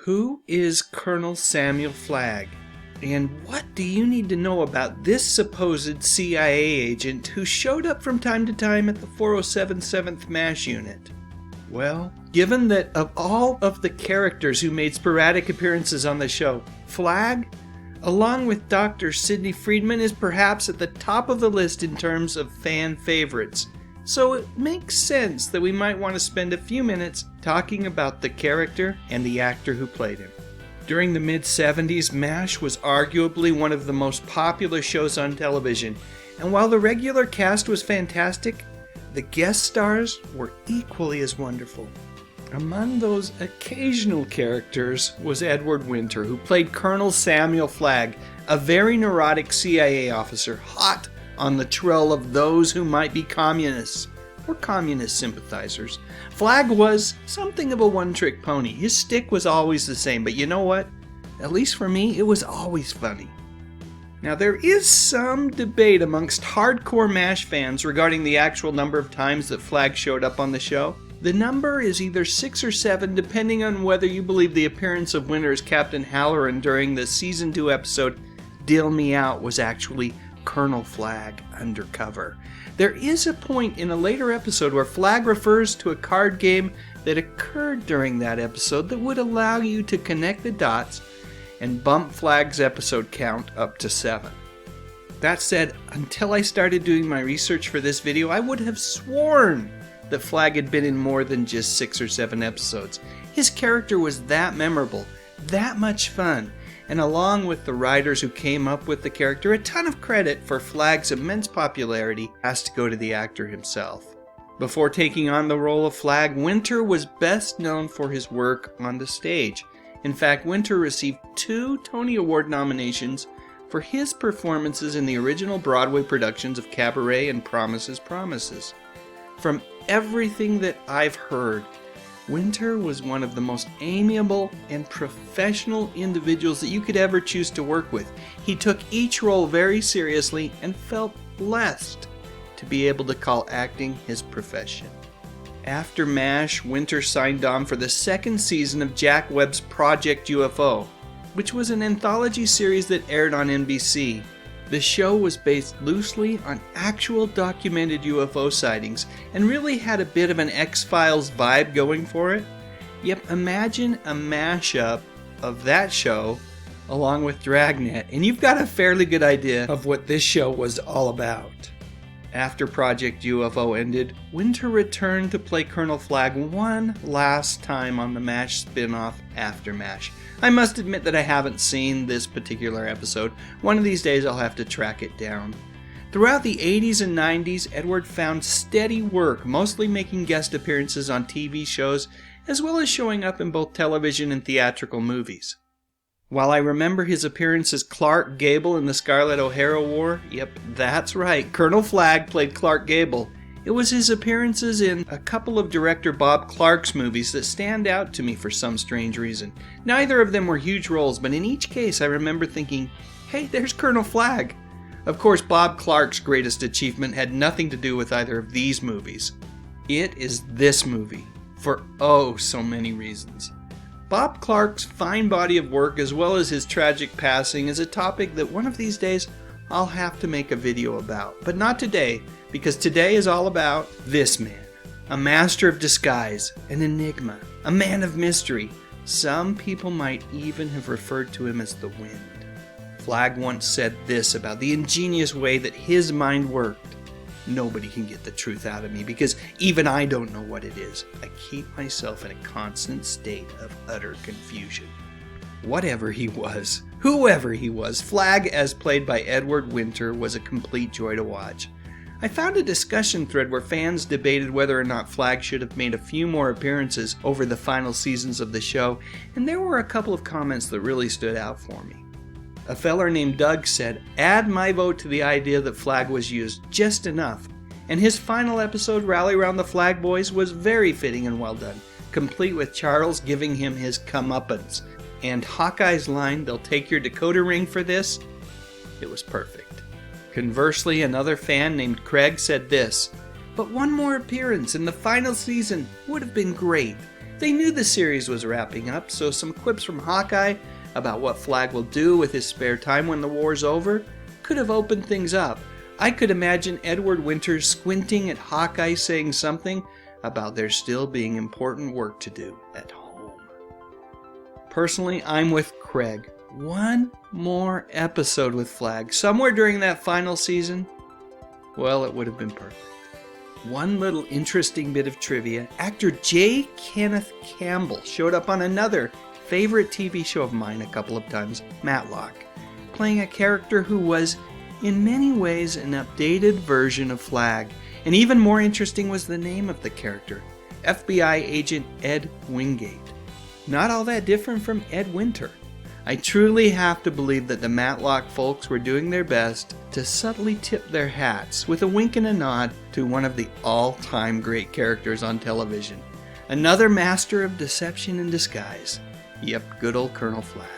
Who is Colonel Samuel Flagg? And what do you need to know about this supposed CIA agent who showed up from time to time at the 407 7th MASH unit? Well, given that of all of the characters who made sporadic appearances on the show, Flagg, along with Dr. Sidney Friedman, is perhaps at the top of the list in terms of fan favorites. So it makes sense that we might want to spend a few minutes talking about the character and the actor who played him. During the mid-70s, m.a.s.h was arguably one of the most popular shows on television, and while the regular cast was fantastic, the guest stars were equally as wonderful. Among those occasional characters was Edward Winter, who played Colonel Samuel Flagg, a very neurotic CIA officer, hot on the trail of those who might be communists or communist sympathizers. Flagg was something of a one-trick pony. His stick was always the same, but you know what? At least for me, it was always funny. Now, there is some debate amongst hardcore m.a.s.h fans regarding the actual number of times that Flagg showed up on the show. The number is either 6 or 7, depending on whether you believe the appearance of Winter as Captain Halloran during the Season 2 episode Dill Me Out was actually Colonel Flagg undercover. There is a point in a later episode where Flagg refers to a card game that occurred during that episode that would allow you to connect the dots and bump Flagg's episode count up to 7. That said, until I started doing my research for this video, I would have sworn that Flagg had been in more than just 6 or 7 episodes. His character was that memorable, that much fun, and along with the writers who came up with the character, a ton of credit for Flagg's immense popularity has to go to the actor himself. Before taking on the role of Flagg, Winter was best known for his work on the stage. In fact, Winter received 2 Tony Award nominations for his performances in the original Broadway productions of Cabaret and Promises, Promises. From everything that I've heard, Winter was one of the most amiable and professional individuals that you could ever choose to work with. He took each role very seriously and felt blessed to be able to call acting his profession. After m.a.s.h, Winter signed on for the 2nd season of Jack Webb's Project UFO, which was an anthology series that aired on NBC. The show was based loosely on actual documented UFO sightings and really had a bit of an X-Files vibe going for it. Yep, imagine a mashup of that show along with Dragnet, and you've got a fairly good idea of what this show was all about. After Project UFO ended, Winter returned to play Colonel Flagg one last time on the m.a.s.h spin-off After m.a.s.h. I must admit that I haven't seen this particular episode. One of these days I'll have to track it down. Throughout the 80s and 90s, Edward found steady work, mostly making guest appearances on TV shows, as well as showing up in both television and theatrical movies. While I remember his appearance as Clark Gable in the Scarlett O'Hara War, yep, that's right, Colonel Flagg played Clark Gable. It was his appearances in a couple of director Bob Clark's movies that stand out to me for some strange reason. Neither of them were huge roles, but in each case I remember thinking, hey, there's Colonel Flagg. Of course, Bob Clark's greatest achievement had nothing to do with either of these movies. It is this movie, for oh so many reasons. Bob Clark's fine body of work, as well as his tragic passing, is a topic that one of these days I'll have to make a video about. But not today, because today is all about this man. A master of disguise, an enigma, a man of mystery. Some people might even have referred to him as the Wind. Flagg once said this about the ingenious way that his mind worked. Nobody can get the truth out of me because even I don't know what it is. I keep myself in a constant state of utter confusion. Whatever he was, whoever he was, Flagg, as played by Edward Winter, was a complete joy to watch. I found a discussion thread where fans debated whether or not Flagg should have made a few more appearances over the final seasons of the show, and there were a couple of comments that really stood out for me. A feller named Doug said, add my vote to the idea that Flagg was used just enough, and his final episode, Rally Round the Flag Boys, was very fitting and well done, complete with Charles giving him his comeuppance, and Hawkeye's line, they'll take your decoder ring for this, it was perfect. Conversely, another fan named Craig said this, but one more appearance in the final season would have been great. They knew the series was wrapping up, so some quips from Hawkeye about what Flagg will do with his spare time when the war's over could have opened things up. I could imagine Edward Winters squinting at Hawkeye saying something about there still being important work to do at home. Personally, I'm with Craig. One more episode with Flagg, somewhere during that final season, well, it would have been perfect. One little interesting bit of trivia, actor J. Kenneth Campbell showed up on another favorite TV show of mine a couple of times, Matlock, playing a character who was, in many ways, an updated version of Flagg. And even more interesting was the name of the character, FBI agent Ed Wingate. Not all that different from Ed Winter. I truly have to believe that the Matlock folks were doing their best to subtly tip their hats with a wink and a nod to one of the all-time great characters on television. Another master of deception and disguise. Yep, good old Colonel Flagg.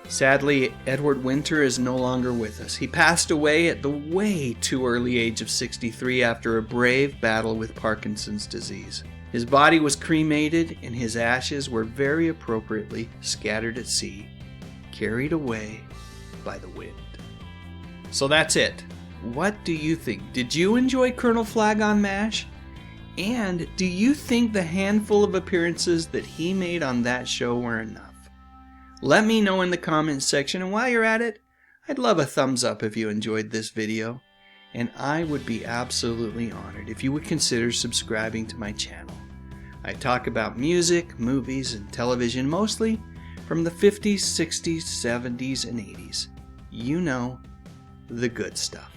Sadly, Edward Winter is no longer with us. He passed away at the way too early age of 63 after a brave battle with Parkinson's disease. His body was cremated, and his ashes were very appropriately scattered at sea, carried away by the wind. So that's it. What do you think? Did you enjoy Colonel Flagg on m.a.s.h? And do you think the handful of appearances that he made on that show were enough? Let me know in the comments section, and while you're at it, I'd love a thumbs up if you enjoyed this video. And I would be absolutely honored if you would consider subscribing to my channel. I talk about music, movies, and television mostly from the 50s, 60s, 70s, and 80s. You know, the good stuff.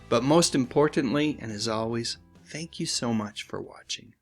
But most importantly, and as always, thank you so much for watching.